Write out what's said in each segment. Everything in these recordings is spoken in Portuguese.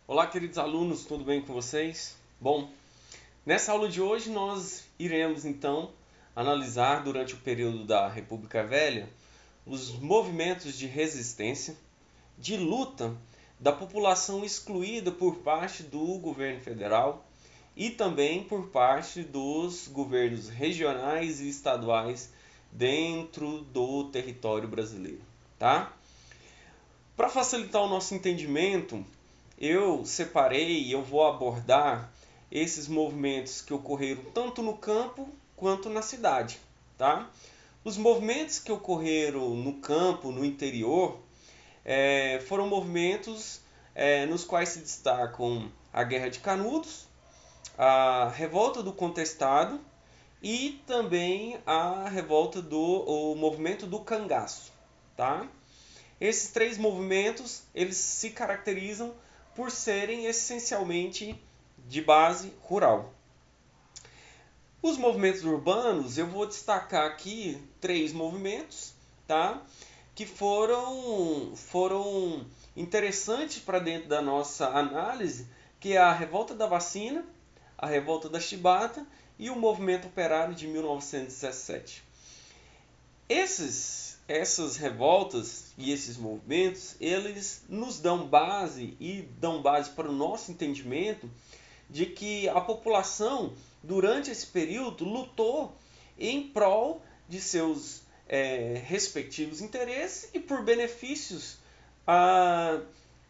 Olá, queridos alunos, tudo bem com vocês? Bom, nessa aula de hoje nós iremos então analisar durante o período da República Velha os movimentos de resistência, de luta da população excluída por parte do governo federal e também por parte dos governos regionais e estaduais dentro do território brasileiro, tá? Para facilitar o nosso entendimento, eu separei e eu vou abordar esses movimentos que ocorreram tanto no campo quanto na cidade, tá? Os movimentos que ocorreram no campo, no interior, foram movimentos nos quais se destacam a Guerra de Canudos, a Revolta do Contestado e também a revolta do o movimento do cangaço, tá? Esses três movimentos, eles se caracterizam por serem essencialmente de base rural. Os movimentos urbanos, eu vou destacar aqui três movimentos, tá? Que foram interessantes para dentro da nossa análise, que é a revolta da vacina, a revolta da chibata e o movimento operário de 1917. Essas revoltas e esses movimentos, eles nos dão base e dão base para o nosso entendimento de que a população, durante esse período, lutou em prol de seus respectivos interesses e por benefícios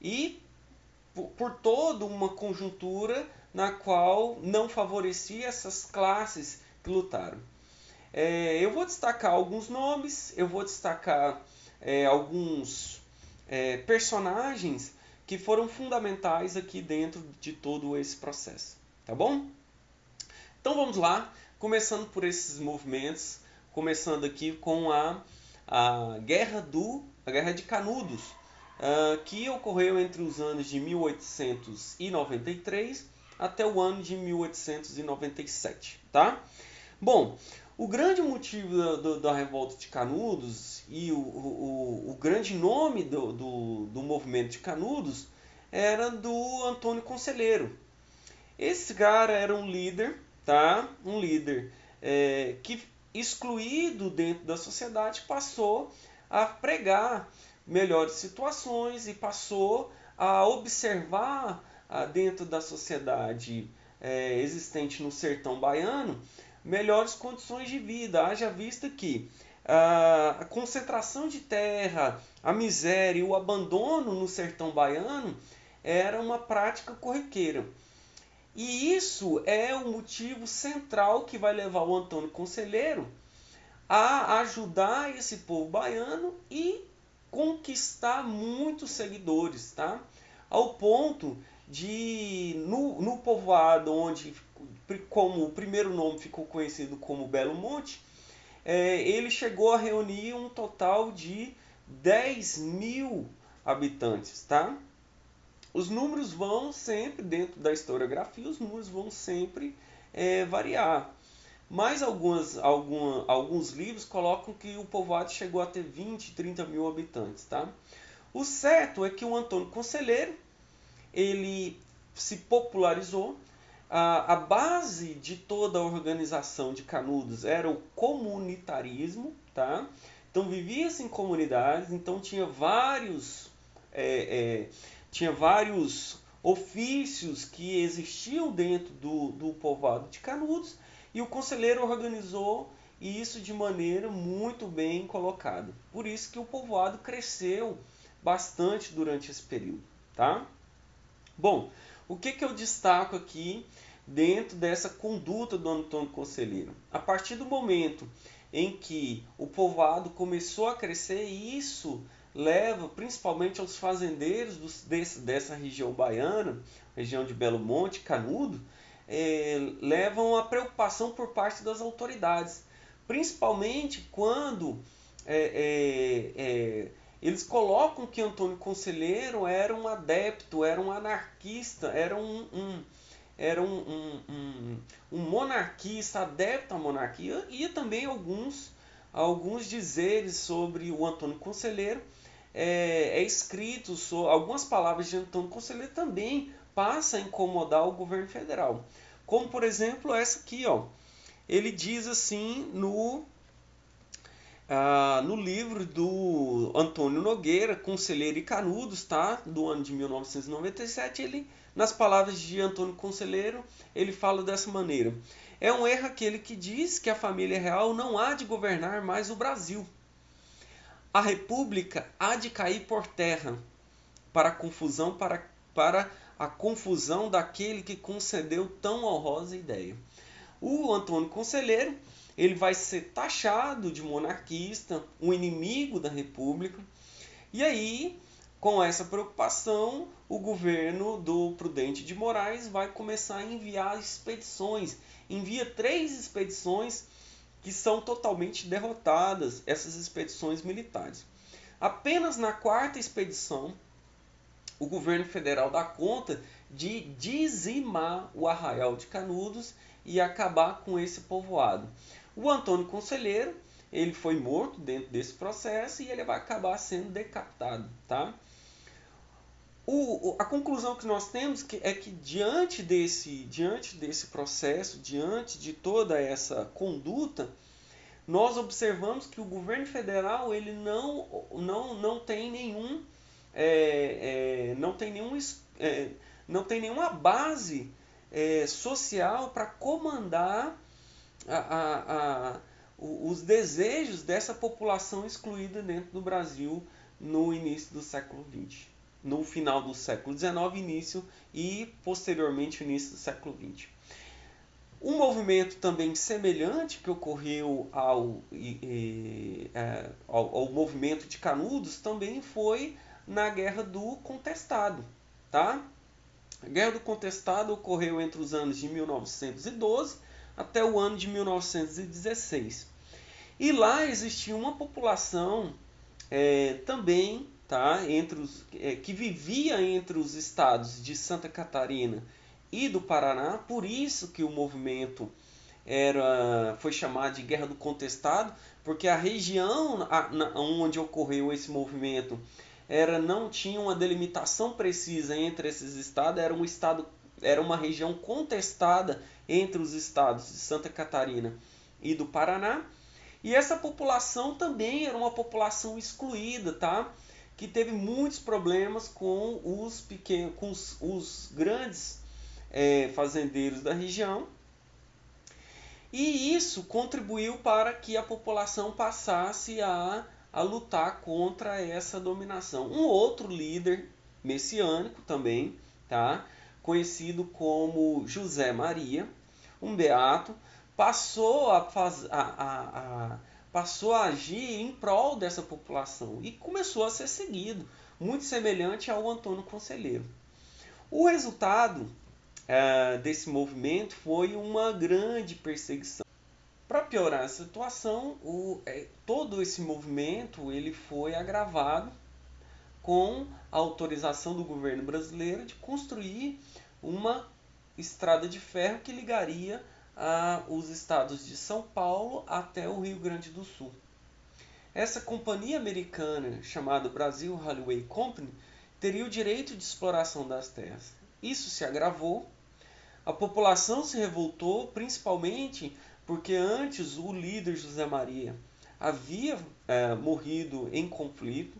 e por toda uma conjuntura na qual não favorecia essas classes que lutaram. Eu vou destacar alguns nomes, eu vou destacar alguns personagens que foram fundamentais aqui dentro de todo esse processo, tá bom? Então vamos lá, começando por esses movimentos, começando aqui com a Guerra de Canudos, que ocorreu entre os anos de 1893 até o ano de 1897, tá? Bom, o grande motivo da revolta de Canudos e o grande nome do movimento de Canudos era do Antônio Conselheiro. Esse cara era um líder, tá? Um líder que, excluído dentro da sociedade, passou a pregar melhores situações e passou a observar dentro da sociedade existente no sertão baiano melhores condições de vida. Haja vista que a concentração de terra, a miséria e o abandono no sertão baiano era uma prática corriqueira. E isso é o motivo central que vai levar o Antônio Conselheiro a ajudar esse povo baiano e conquistar muitos seguidores, tá? Ao ponto de, no povoado onde, como o primeiro nome ficou conhecido como Belo Monte, ele chegou a reunir um total de 10.000 habitantes, tá? Os números vão sempre, dentro da historiografia, os números vão sempre variar. Mas alguns livros colocam que o povoado chegou a ter 20, 30 mil habitantes. Tá? O certo é que o Antônio Conselheiro ele se popularizou. A base de toda a organização de Canudos era o comunitarismo. Tá? Então vivia-se em comunidades, então tinha vários ofícios que existiam dentro do povoado de Canudos e o conselheiro organizou isso de maneira muito bem colocada. Por isso que o povoado cresceu bastante durante esse período. Tá? Bom, o que eu destaco aqui dentro dessa conduta do Antônio Conselheiro? A partir do momento em que o povoado começou a crescer, isso leva principalmente aos fazendeiros dessa região baiana, região de Belo Monte, Canudo, levam a preocupação por parte das autoridades, principalmente quando eles colocam que Antônio Conselheiro era um adepto, era um anarquista, era um monarquista, adepto à monarquia, e também alguns dizeres sobre o Antônio Conselheiro escrito, algumas palavras de Antônio Conselheiro também passa a incomodar o governo federal. Como, por exemplo, essa aqui, ó. Ele diz assim no livro do Antônio Nogueira, Conselheiro e Canudos, tá? Do ano de 1997, ele, nas palavras de Antônio Conselheiro, ele fala dessa maneira: é um erro aquele que diz que a família real não há de governar mais o Brasil. A república há de cair por terra para a confusão daquele que concedeu tão honrosa ideia. O Antônio Conselheiro, ele vai ser taxado de monarquista, um inimigo da república. E aí, com essa preocupação, o governo do Prudente de Moraes vai começar a enviar expedições. Envia 3 expedições que são totalmente derrotadas, essas expedições militares. Apenas na 4ª expedição, o governo federal dá conta de dizimar o Arraial de Canudos e acabar com esse povoado. O Antônio Conselheiro, ele foi morto dentro desse processo e ele vai acabar sendo decapitado, tá? A conclusão que nós temos é que diante desse processo, diante de toda essa conduta, nós observamos que o governo federal ele não tem nenhuma base social para comandar os desejos dessa população excluída dentro do Brasil no início do século XX. No final do século XIX, início e posteriormente início do século XX. Um movimento também semelhante que ocorreu ao movimento de Canudos também foi na Guerra do Contestado. Tá? A Guerra do Contestado ocorreu entre os anos de 1912 até o ano de 1916. E lá existia uma população também, tá, que vivia entre os estados de Santa Catarina e do Paraná, por isso que o movimento foi chamado de Guerra do Contestado, porque a região onde ocorreu esse movimento não tinha uma delimitação precisa entre esses estados, era uma região contestada entre os estados de Santa Catarina e do Paraná. E essa população também era uma população excluída, tá? Que teve muitos problemas com os grandes fazendeiros da região. E isso contribuiu para que a população passasse a lutar contra essa dominação. Um outro líder messiânico também, tá? Conhecido como José Maria, um beato, passou a agir em prol dessa população e começou a ser seguido, muito semelhante ao Antônio Conselheiro. O resultado desse movimento foi uma grande perseguição. Para piorar a situação, todo esse movimento ele foi agravado com a autorização do governo brasileiro de construir uma estrada de ferro que ligaria os estados de São Paulo até o Rio Grande do Sul. Essa companhia americana, chamada Brazil Railway Company, teria o direito de exploração das terras. Isso se agravou, a população se revoltou, principalmente porque antes o líder José Maria havia morrido em conflito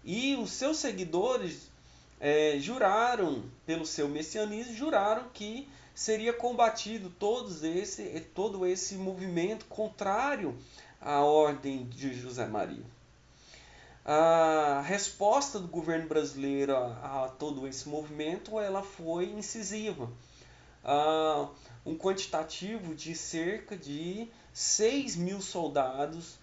e os seus seguidores juraram, pelo seu messianismo, juraram que seria combatido todo esse movimento contrário à ordem de José Maria. A resposta do governo brasileiro a todo esse movimento ela foi incisiva. Um quantitativo de cerca de 6.000 soldados,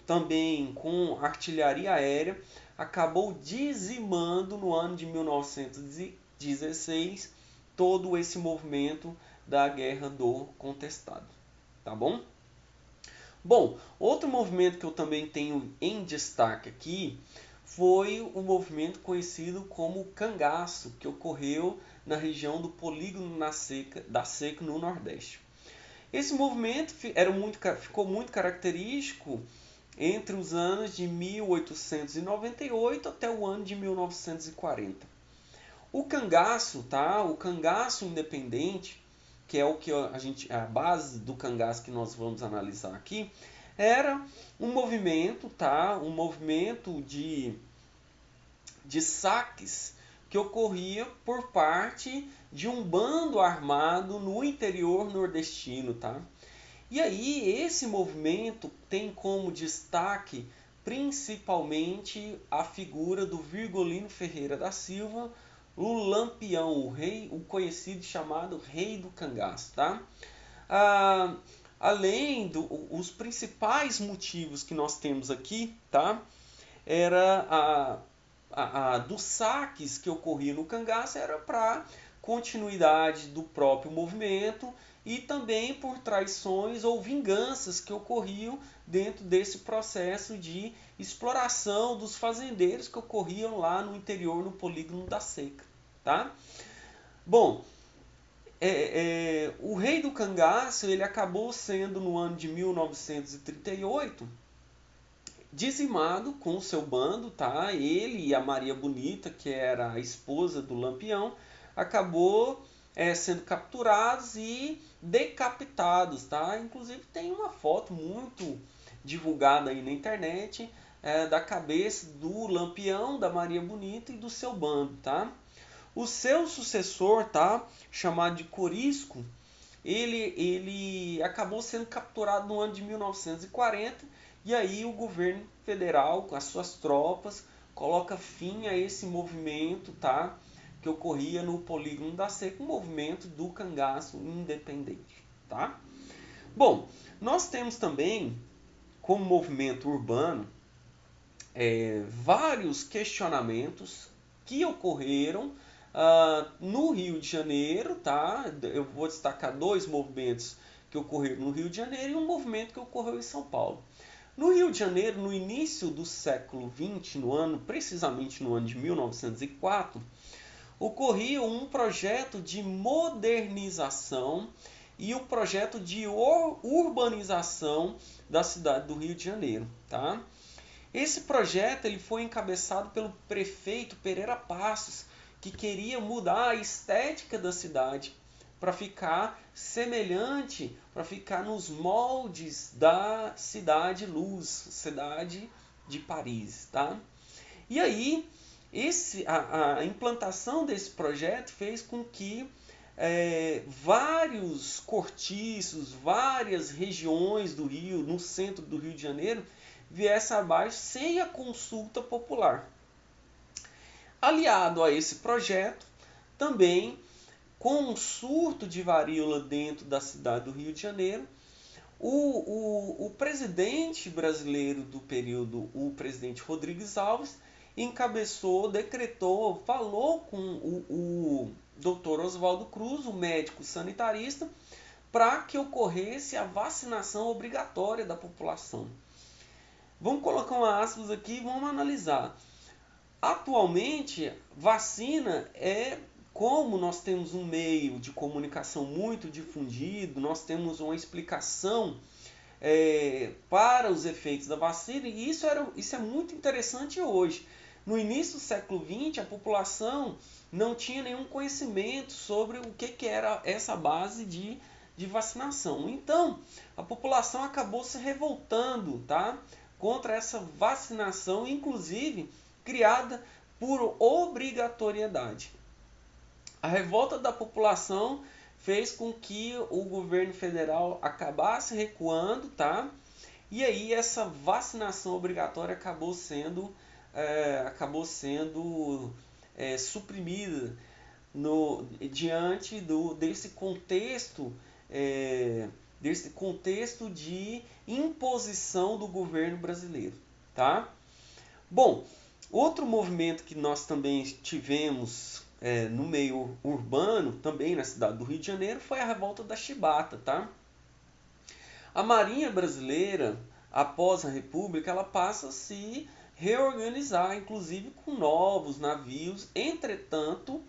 também com artilharia aérea, acabou dizimando no ano de 1916 todo esse movimento da Guerra do Contestado. Tá bom? Bom, outro movimento que eu também tenho em destaque aqui foi o movimento conhecido como Cangaço, que ocorreu na região do Polígono da Seca, no Nordeste. Esse movimento ficou muito característico entre os anos de 1898 até o ano de 1940. O cangaço, tá? O cangaço independente, que é o que a base do cangaço que nós vamos analisar aqui, era um movimento, tá? Um movimento de saques que ocorria por parte de um bando armado no interior nordestino, tá? E aí esse movimento tem como destaque principalmente a figura do Virgolino Ferreira da Silva, o Lampião, o conhecido chamado Rei do Cangaço, tá? Além os principais motivos que nós temos aqui, tá? Era dos saques que ocorriam no cangaço era para continuidade do próprio movimento e também por traições ou vinganças que ocorriam dentro desse processo de exploração dos fazendeiros que ocorriam lá no interior, no polígono da Seca. Tá? Bom, o Rei do Cangaço ele acabou sendo no ano de 1938 dizimado com o seu bando, tá? Ele e a Maria Bonita, que era a esposa do Lampião, acabou sendo capturados e decapitados, tá? Inclusive tem uma foto muito divulgada aí na internet da cabeça do Lampião, da Maria Bonita e do seu bando, tá? O seu sucessor, tá? Chamado de Corisco, ele acabou sendo capturado no ano de 1940. E aí o governo federal, com as suas tropas, coloca fim a esse movimento, tá? Que ocorria no polígono da Seca, o movimento do cangaço independente. Tá? Bom, nós temos também, como movimento urbano, vários questionamentos que ocorreram no Rio de Janeiro. Tá? Eu vou destacar dois movimentos que ocorreram no Rio de Janeiro e um movimento que ocorreu em São Paulo. No Rio de Janeiro, no início do século XX, precisamente no ano de 1904, ocorria um projeto de modernização e o projeto de urbanização da cidade do Rio de Janeiro. Tá? Esse projeto ele foi encabeçado pelo prefeito Pereira Passos, que queria mudar a estética da cidade para ficar semelhante, para ficar nos moldes da Cidade Luz, cidade de Paris. Tá? E aí, a implantação desse projeto fez com que vários cortiços, várias regiões do Rio, no centro do Rio de Janeiro, viessem abaixo sem a consulta popular. Aliado a esse projeto, também com um surto de varíola dentro da cidade do Rio de Janeiro, o presidente brasileiro do período, o presidente Rodrigues Alves, encabeçou, decretou, falou com o Dr. Oswaldo Cruz, o médico sanitarista, para que ocorresse a vacinação obrigatória da população. Vamos colocar uma aspas aqui e vamos analisar. Atualmente, vacina como nós temos um meio de comunicação muito difundido, nós temos uma explicação para os efeitos da vacina, e isso é muito interessante hoje. No início do século XX, a população não tinha nenhum conhecimento sobre o que era essa base de vacinação. Então, a população acabou se revoltando, tá? Contra essa vacinação, inclusive criada por obrigatoriedade. A revolta da população fez com que o governo federal acabasse recuando, tá? E aí essa vacinação obrigatória acabou sendo suprimida diante desse contexto de imposição do governo brasileiro, tá? Bom, outro movimento que nós também tivemos no meio urbano, também na cidade do Rio de Janeiro, foi a revolta da Chibata, tá? A Marinha Brasileira, após a República, ela passa a se reorganizar, inclusive com novos navios. Entretanto,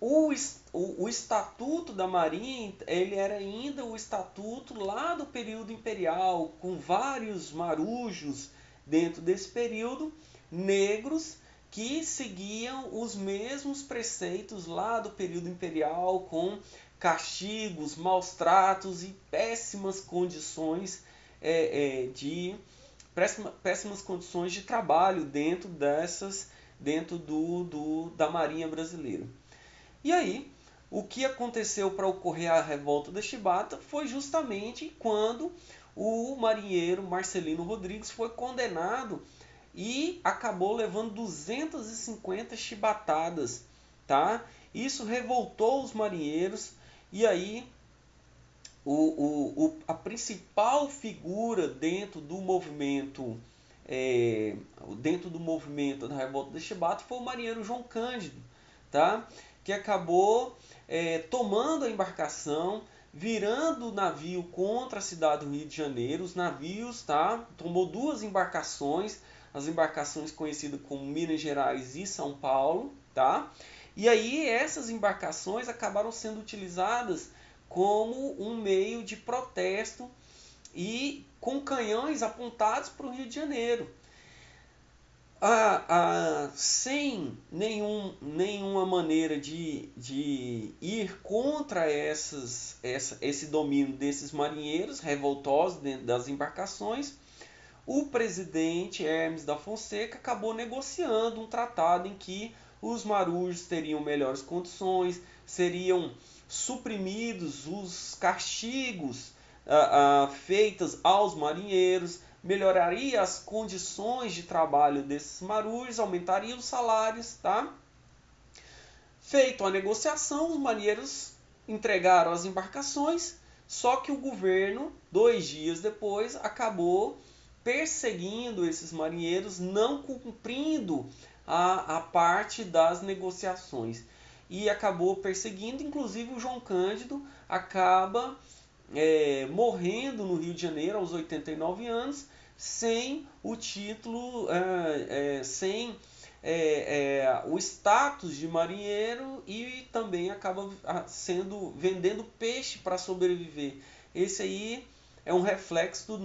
o Estatuto da Marinha, ele era ainda o estatuto lá do período imperial, com vários marujos dentro desse período, negros, que seguiam os mesmos preceitos lá do período imperial, com castigos, maus tratos e péssimas condições péssimas condições de trabalho dentro da Marinha brasileira. E aí, o que aconteceu para ocorrer a revolta da Chibata foi justamente quando o marinheiro Marcelino Rodrigues foi condenado e acabou levando 250 chibatadas, tá? Isso revoltou os marinheiros e aí a principal figura dentro do movimento da revolta da Chibata foi o marinheiro João Cândido, tá? Que acabou tomando a embarcação, virando o navio contra a cidade do Rio de Janeiro. Os navios, tá? Tomou duas embarcações, as embarcações conhecidas como Minas Gerais e São Paulo, tá? E aí essas embarcações acabaram sendo utilizadas como um meio de protesto e com canhões apontados para o Rio de Janeiro. Sem nenhuma maneira de ir contra esse domínio desses marinheiros revoltosos dentro das embarcações, o presidente Hermes da Fonseca acabou negociando um tratado em que os marujos teriam melhores condições, seriam suprimidos os castigos feitos aos marinheiros, melhoraria as condições de trabalho desses marujos, aumentaria os salários, tá? Feito a negociação, os marinheiros entregaram as embarcações, só que o governo, 2 dias depois, acabou perseguindo esses marinheiros, não cumprindo a parte das negociações. E acabou perseguindo, inclusive o João Cândido acaba morrendo no Rio de Janeiro aos 89 anos, sem o título, sem o status de marinheiro, e também acaba vendendo peixe para sobreviver. Esse aí é um reflexo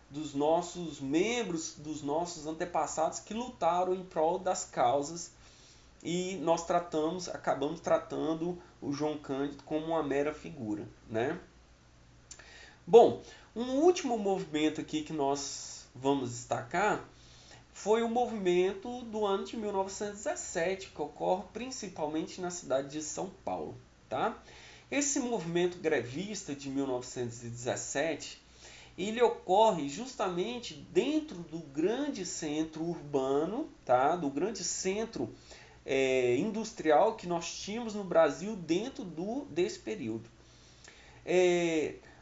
dos nossos membros, dos nossos antepassados que lutaram em prol das causas, e nós acabamos tratando o João Cândido como uma mera figura, né? Bom, um último movimento aqui que nós vamos destacar foi o movimento do ano de 1917, que ocorre principalmente na cidade de São Paulo, tá? Esse movimento grevista de 1917, ele ocorre justamente dentro do grande centro urbano, tá? Do grande centro industrial que nós tínhamos no Brasil dentro desse período.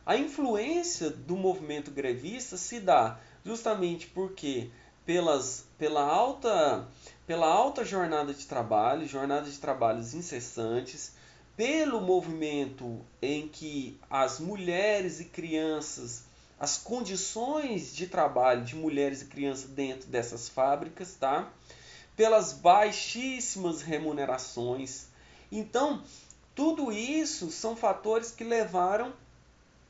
A influência do movimento grevista se dá justamente porque pela alta jornada de trabalhos incessantes, pelo movimento em que as mulheres e crianças, as condições de trabalho de mulheres e crianças dentro dessas fábricas, tá? Pelas baixíssimas remunerações. Então, tudo isso são fatores que levaram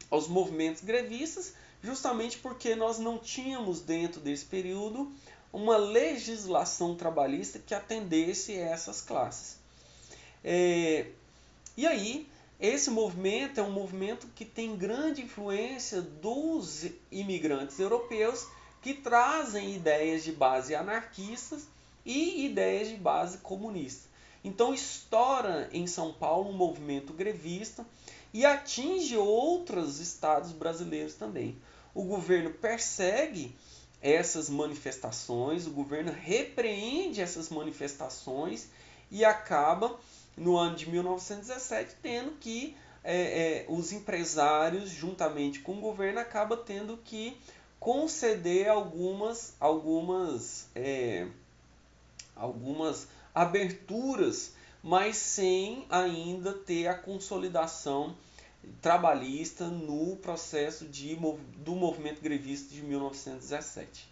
aos movimentos grevistas, justamente porque nós não tínhamos dentro desse período uma legislação trabalhista que atendesse a essas classes. E aí, esse movimento é um movimento que tem grande influência dos imigrantes europeus, que trazem ideias de base anarquistas e ideias de base comunista. Então estoura em São Paulo um movimento grevista e atinge outros estados brasileiros também. O governo persegue essas manifestações, o governo repreende essas manifestações e acaba, no ano de 1917, tendo que os empresários, juntamente com o governo, acabam tendo que conceder algumas aberturas, mas sem ainda ter a consolidação trabalhista no processo do movimento grevista de 1917.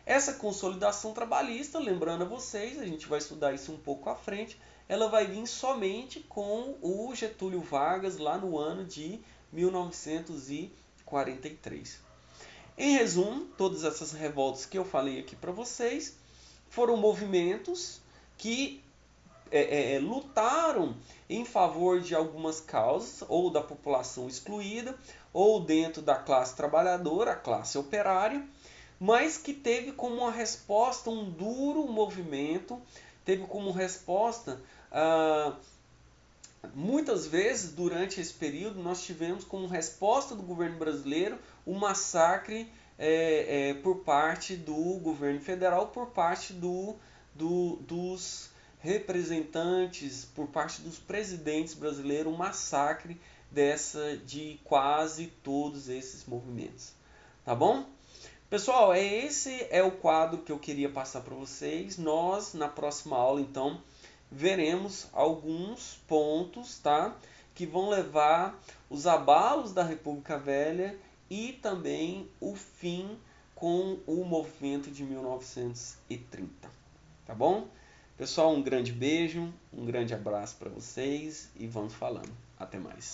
Essa consolidação trabalhista, lembrando a vocês, a gente vai estudar isso um pouco à frente, ela vai vir somente com o Getúlio Vargas lá no ano de 1943. Em resumo, todas essas revoltas que eu falei aqui para vocês foram movimentos que lutaram em favor de algumas causas, ou da população excluída, ou dentro da classe trabalhadora, a classe operária, mas que teve como uma resposta um duro movimento, teve como resposta, muitas vezes durante esse período, nós tivemos como resposta do governo brasileiro o massacre por parte do governo federal, por parte dos representantes, por parte dos presidentes brasileiros, um massacre de quase todos esses movimentos. Tá bom? Pessoal, esse é o quadro que eu queria passar para vocês. Nós, na próxima aula, então, veremos alguns pontos, tá? Que vão levar os abalos da República Velha e também o fim com o movimento de 1930. Tá bom? Pessoal, um grande beijo, um grande abraço para vocês e vamos falando. Até mais.